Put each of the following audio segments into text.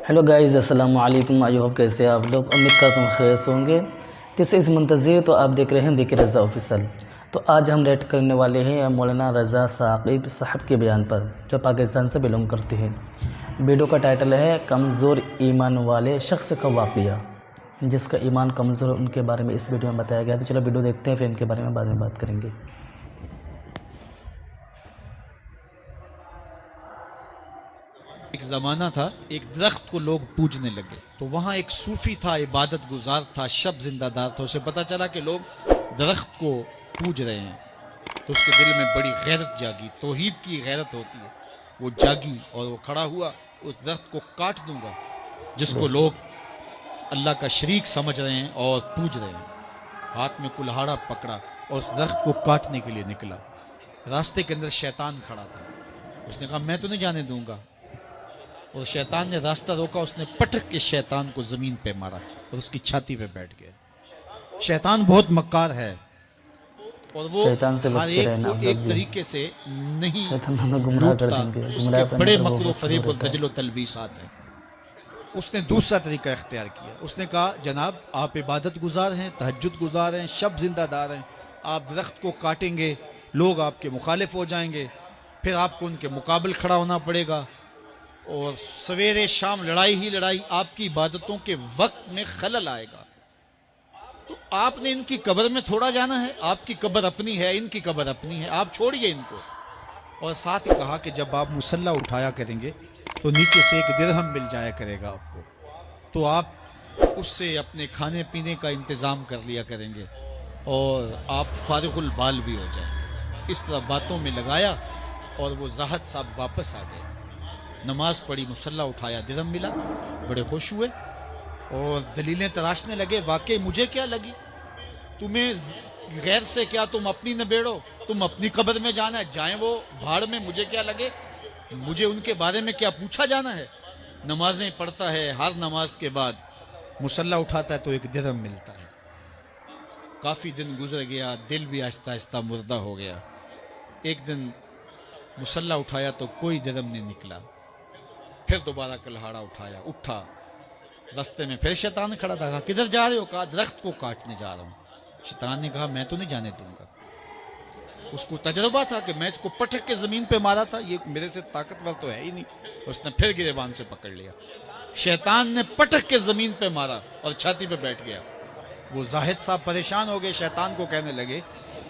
Hello guys, अस्सलाम वालेकुम। I hope कैसे आप लोग, उम्मीद करता हूँ खैर से होंगे। दिस इज़ मुंतज़िर, तो आप देख रहे हैं विकी रज़ा ऑफिसल। तो आज हम रेड करने वाले हैं मौलाना रज़ा साक़िब साहब के बयान पर, जो पाकिस्तान से बिलोंग करते हैं। वीडियो का टाइटल है कमज़ोर ईमान वाले शख्स का वाक़या, जिसका ईमान कमज़ोर, उनके बारे में इस वीडियो में बताया गया। तो चलो वीडियो देखते हैं, फिर इनके बारे में बाद में बात करेंगे। एक ज़माना था, एक दरख्त को लोग पूजने लगे, तो वहाँ एक सूफी था, इबादत गुजार था, शब जिंदादार था। उसे पता चला कि लोग दरख्त को पूज रहे हैं, तो उसके दिल में बड़ी गैरत जागी, तौहीद की गैरत होती है, वो जागी और वो खड़ा हुआ, उस दरख्त को काट दूंगा जिसको लोग अल्लाह का शरीक समझ रहे हैं और पूज रहे हैं। हाथ में कुल्हाड़ा पकड़ा और उस दरख्त को काटने के लिए निकला। रास्ते के अंदर शैतान खड़ा था, उसने कहा मैं तो नहीं जाने दूंगा, और शैतान ने रास्ता रोका। उसने पटक के शैतान को जमीन पे मारा और उसकी छाती पे बैठ गया। शैतान बहुत मक्कार है और वो शैतान से बच हर के एक रहना, को एक तरीके से नहीं शैतान हमें गुमराह कर लूटता, देंगे। उसके गुमराह बड़े करने मकरो फरेब और रहता है। दजल तलबीसात हैं। उसने दूसरा तरीका इख्तियार किया। उसने कहा जनाब आप इबादत गुजार हैं, तहज्जुद गुजार हैं, शब जिंदादार हैं, आप दरख्त को काटेंगे, लोग आपके मुखालिफ हो जाएंगे, फिर आपको उनके मुकाबल खड़ा होना पड़ेगा और सवेरे शाम लड़ाई ही लड़ाई, आपकी इबादतों के वक्त में खलल आएगा। तो आपने इनकी कब्र में थोड़ा जाना है, आपकी कब्र अपनी है, इनकी कब्र अपनी है, आप छोड़िए इनको। और साथ ही कहा कि जब आप मुसल्ला उठाया करेंगे तो नीचे से एक दिरहम मिल जाया करेगा आपको, तो आप उससे अपने खाने पीने का इंतज़ाम कर लिया करेंगे और आप फारिगुल बाल भी हो जाएंगे। इस तरह बातों में लगाया और वो ज़ाहद साहब वापस आ गए। नमाज पढ़ी, मुसल्ला उठाया, दिरहम मिला, बड़े खुश हुए और दलीलें तराशने लगे। वाकई मुझे क्या लगी, तुम्हें गैर से क्या, तुम अपनी निबेड़ो, तुम अपनी कब्र में जाना है, जाएं वो भाड़ में, मुझे क्या लगे, मुझे उनके बारे में क्या पूछा जाना है। नमाजें पढ़ता है, हर नमाज के बाद मुसल्ला उठाता है तो एक दिरहम मिलता है। काफ़ी दिन गुजर गया, दिल भी आहिस्ता आहिस्ता मुर्दा हो गया। एक दिन मुसल्ला उठाया तो कोई दिरहम नहीं निकला। फिर दोबारा कुल्हाड़ा उठाया, उठा, रास्ते में फिर शैतान खड़ा था। कहा किधर जा रहे हो? कहा दरख्त को काटने जा रहा हूँ। शैतान ने कहा मैं तो नहीं जाने दूंगा। उसको तजुर्बा था कि मैं इसको पटक के जमीन पे मारा था, ये मेरे से ताकतवर तो है ही नहीं। उसने फिर गिरेबान से पकड़ लिया। शैतान ने पटक के जमीन पे मारा और छाती पे बैठ गया। वो जाहिद साहब परेशान हो गए, शैतान को कहने लगे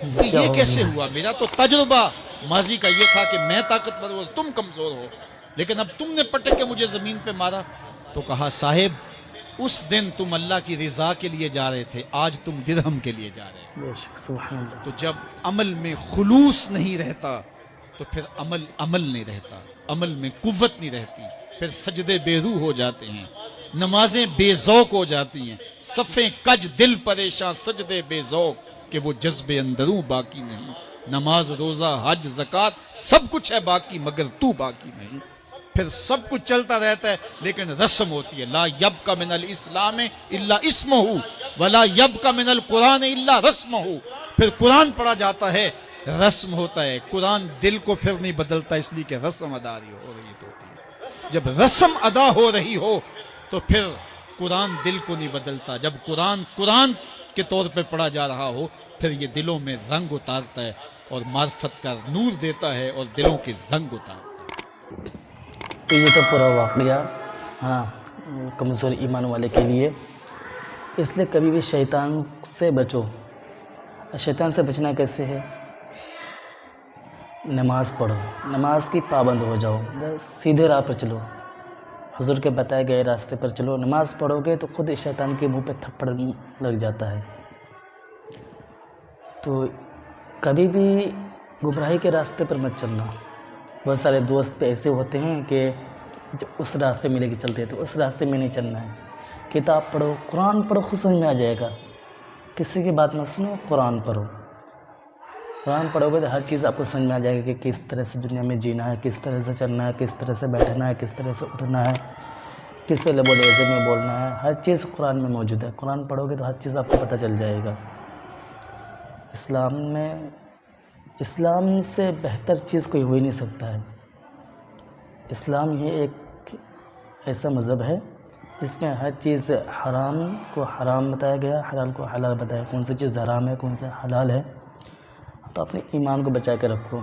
कि ये कैसे हुआ, मेरा तो तजुर्बा माजी का ये था कि मैं ताकतवर हूं, तुम कमजोर हो, लेकिन अब तुमने पटक के मुझे जमीन पे मारा। तो कहा साहिब उस दिन तुम अल्लाह की रिजा के लिए जा रहे थे, आज तुम दिरहम के लिए जा रहे हो। बेशक, सुभान अल्लाह। तो जब अमल में खुलूस नहीं रहता तो फिर अमल नहीं रहता, अमल में कुव्वत नहीं रहती, फिर सजदे बेरूह हो जाते हैं, नमाजें बेज़ौक हो जाती हैं, सफ़े कज दिल परेशान, सजदे बेज़ौक कि वो जज्बे अंदरूं बाकी नहीं। नमाज रोज़ा हज ज़कात सब कुछ है बाकी, मगर तू बाकी नहीं। फिर सब कुछ चलता रहता है लेकिन रस्म होती है। ला यब्का मिनल इस्लाम इल्ला इस्महु वला यब्का मिनल कुरान इल्ला रस्महु। फिर कुरान पढ़ा जाता है, रस्म होता है। कुरान दिल को फिर नहीं बदलता, इसलिए कि रस्म अदा हो रही होती है। जब रस्म अदा हो रही हो तो फिर कुरान दिल को नहीं बदलता। जब कुरान के तौर पे पढ़ा जा रहा हो, फिर ये दिलों में रंग उतारता है और मार्फत का नूर देता है और दिलों के जंग उतारता है। तो ये तो पूरा वाक़या हाँ कमज़ोर ईमान वाले के लिए। इसलिए कभी भी शैतान से बचो। शैतान से बचना कैसे है? नमाज़ पढ़ो, नमाज की पाबंद हो जाओ, सीधे राह पर चलो, हुजूर के बताए गए रास्ते पर चलो। नमाज़ पढ़ोगे तो खुद शैतान के मुंह पे थप्पड़ लग जाता है। तो कभी भी गुमराही के रास्ते पर मत चलना। बहुत सारे दोस्त ऐसे होते हैं कि जो उस रास्ते में लेके चलते हैं, तो उस रास्ते में नहीं चलना है। किताब पढ़ो, कुरान पढ़ो, खुद समझ में आ जाएगा। किसी की बात मत सुनो, कुरान पढ़ो। कुरान पढ़ोगे तो हर चीज़ आपको समझ में आ जाएगी कि किस तरह से दुनिया में जीना है, किस तरह से चलना है, किस तरह से बैठना है, किस तरह से उठना है, किस लहज़े में बोलना है। हर चीज़ कुरान में मौजूद है। कुरान पढ़ोगे तो हर चीज़ आपको पता चल जाएगा। इस्लाम से बेहतर चीज़ कोई हो ही नहीं सकता है। इस्लाम ही एक ایسا مذہب ہے جس میں ہر چیز حرام کو حرام بتایا گیا، حلال کو حلال بتایا، کون سی چیز حرام ہے کون سی حلال ہے۔ تو اپنے ایمان کو بچا کے رکھو،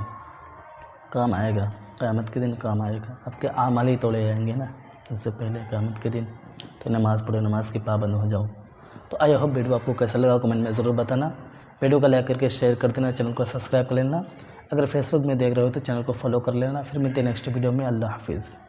کام آئے گا، قیامت کے دن کام آئے گا۔ آپ کے اعمال ہی توڑے جائیں گے نا اس سے پہلے قیامت کے دن، تو نماز پڑھو، نماز کی پابند ہو جاؤ۔ تو آئی ہوپ ویڈیو آپ کو کیسا لگا کمنٹ میں ضرور بتانا، ویڈیو کو لائک کر کے شیئر کر دینا، چینل کو سبسکرائب کر لینا، اگر فیس بک میں دیکھ رہے ہو تو چینل کو فالو کر لینا۔ پھر ملتے ہیں نیکسٹ ویڈیو میں، اللہ حافظ۔